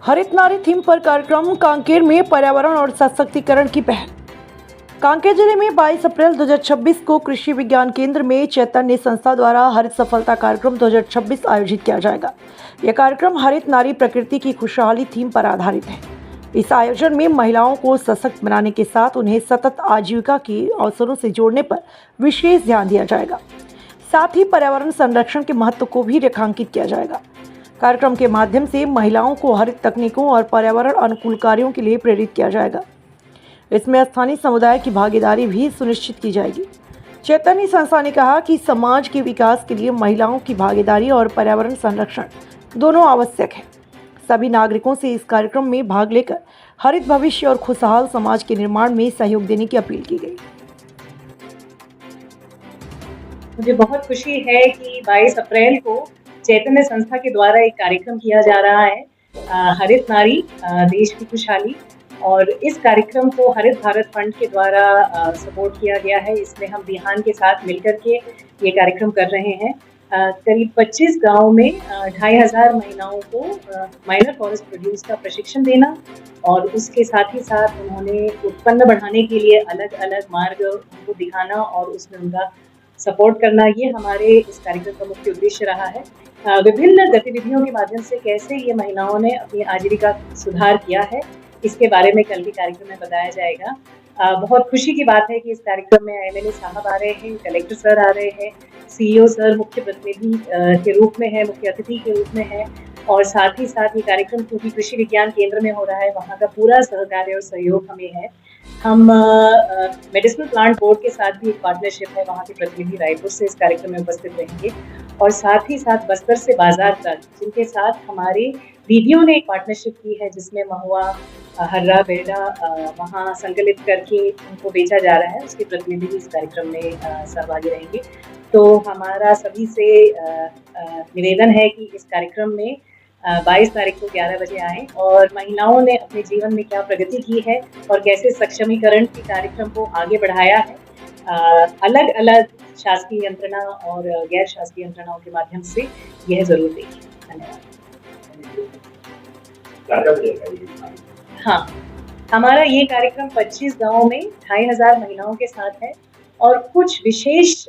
हरित नारी थीम पर कार्यक्रम कांकेर में पर्यावरण और सशक्तिकरण की पहल। कांकेर जिले में 22 अप्रैल 2026 को कृषि विज्ञान केंद्र में चैतन्य संस्था द्वारा हरित सफलता कार्यक्रम 2026 आयोजित किया जाएगा। यह कार्यक्रम हरित नारी प्रकृति की खुशहाली थीम पर आधारित है। इस आयोजन में महिलाओं को सशक्त बनाने के साथ उन्हें सतत आजीविका के अवसरों से जोड़ने पर विशेष ध्यान दिया जाएगा। साथ ही पर्यावरण संरक्षण के महत्व को भी रेखांकित किया जाएगा। कार्यक्रम के माध्यम से महिलाओं को हरित तकनीकों और पर्यावरण अनुकूल कार्यों के लिए प्रेरित किया जाएगा। इसमें स्थानीय समुदाय की भागीदारी भी सुनिश्चित की जाएगी। चैतन्य संस्था ने कहा कि समाज के विकास के लिए महिलाओं की भागीदारी और पर्यावरण संरक्षण दोनों आवश्यक है। सभी नागरिकों से इस कार्यक्रम में भाग लेकर हरित भविष्य और खुशहाल समाज के निर्माण में सहयोग देने की अपील की गई। मुझे बहुत खुशी है कि 22 अप्रैल को चैतन्य संस्था के द्वारा एक कार्यक्रम किया जा रहा है, हरित नारी देश की खुशहाली। और इस कार्यक्रम को हरित भारत फंड के द्वारा सपोर्ट किया गया है। इसमें हम बिहान के साथ मिलकर के ये कार्यक्रम कर रहे हैं। करीब 25 गाँव में 2500 महिलाओं को माइनर फॉरेस्ट प्रोड्यूस का प्रशिक्षण देना और उसके साथ ही साथ उन्होंने उत्पन्न बढ़ाने के लिए अलग अलग मार्ग उनको दिखाना और उसमें उनका सपोर्ट करना, ये हमारे इस कार्यक्रम का मुख्य उद्देश्य रहा है। विभिन्न गतिविधियों के माध्यम से कैसे ये महिलाओं ने अपनी आजीविका सुधार किया है, इसके बारे में कल के कार्यक्रम में बताया जाएगा। बहुत खुशी की बात है कि इस कार्यक्रम में एमएलए साहब आ रहे हैं, कलेक्टर सर आ रहे हैं, सीईओ सर मुख्य प्रतिनिधि के रूप में है, मुख्य अतिथि के रूप में है। और साथ ही साथ ये कार्यक्रम क्योंकि कृषि विज्ञान केंद्र में हो रहा है, वहाँ का पूरा सहकार्य और सहयोग हमें है। हम मेडिसिनल प्लांट बोर्ड के साथ भी एक पार्टनरशिप है, वहाँ के प्रतिनिधि रायपुर से इस कार्यक्रम में उपस्थित रहेंगे। और साथ ही साथ बस्तर से बाजार तक, जिनके साथ हमारे दीदियों ने एक पार्टनरशिप की है, जिसमें महुआ, हर्रा, बेड़ा वहाँ संकलित करके उनको बेचा जा रहा है, उसके प्रतिनिधि भी इस कार्यक्रम में सहभागी रहेंगे। तो हमारा सभी से निवेदन है कि इस कार्यक्रम में 22 तारीख को 11 बजे आएँ और महिलाओं ने अपने जीवन में क्या प्रगति की है और कैसे सक्षमीकरण के कार्यक्रम को आगे बढ़ाया है, अलग अलग शासकीय यंत्रणा और गैर शासकीय यंत्रणाओं के माध्यम से यह जरूर देखिए। धन्यवाद। हाँ, हमारा ये कार्यक्रम 25 गाँव में 2500 महिलाओं के साथ है और कुछ विशेष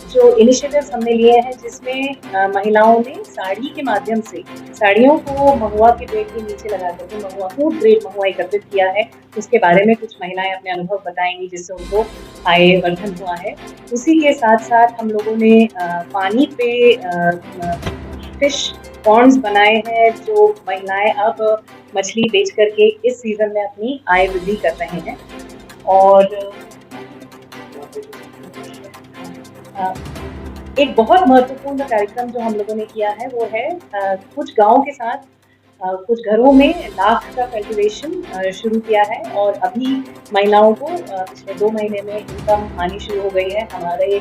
जो इनिशिएटिव्स हमने लिए हैं, जिसमें महिलाओं ने साड़ी के माध्यम से साड़ियों को महुआ के पेड़ के नीचे लगा करके महुआ फूड ग्रेड महुआ एकत्रित किया है। उसके बारे में कुछ महिलाएं अपने अनुभव बताएंगी, जिससे उनको आय वर्धन हुआ है। उसी के साथ साथ हम लोगों ने पानी पे फिश पॉन्ड्स बनाए हैं, जो महिलाएं अब मछली बेच करके इस सीजन में अपनी आय वृद्धि कर रहे हैं। और एक बहुत महत्वपूर्ण कार्यक्रम जो हम लोगों ने किया है वो है कुछ गाँव के साथ कुछ घरों में लाख का कल्टीवेशन शुरू किया है और अभी महिलाओं को पिछले 2 महीने में इनकम आनी शुरू हो गई है। हमारे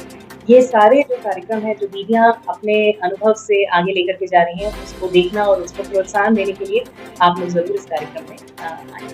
ये सारे जो कार्यक्रम है, जो दीदियाँ अपने अनुभव से आगे लेकर के जा रही हैं, उसको देखना और उसको प्रोत्साहन देने के लिए आप लोग जरूर इस कार्यक्रम में आएं।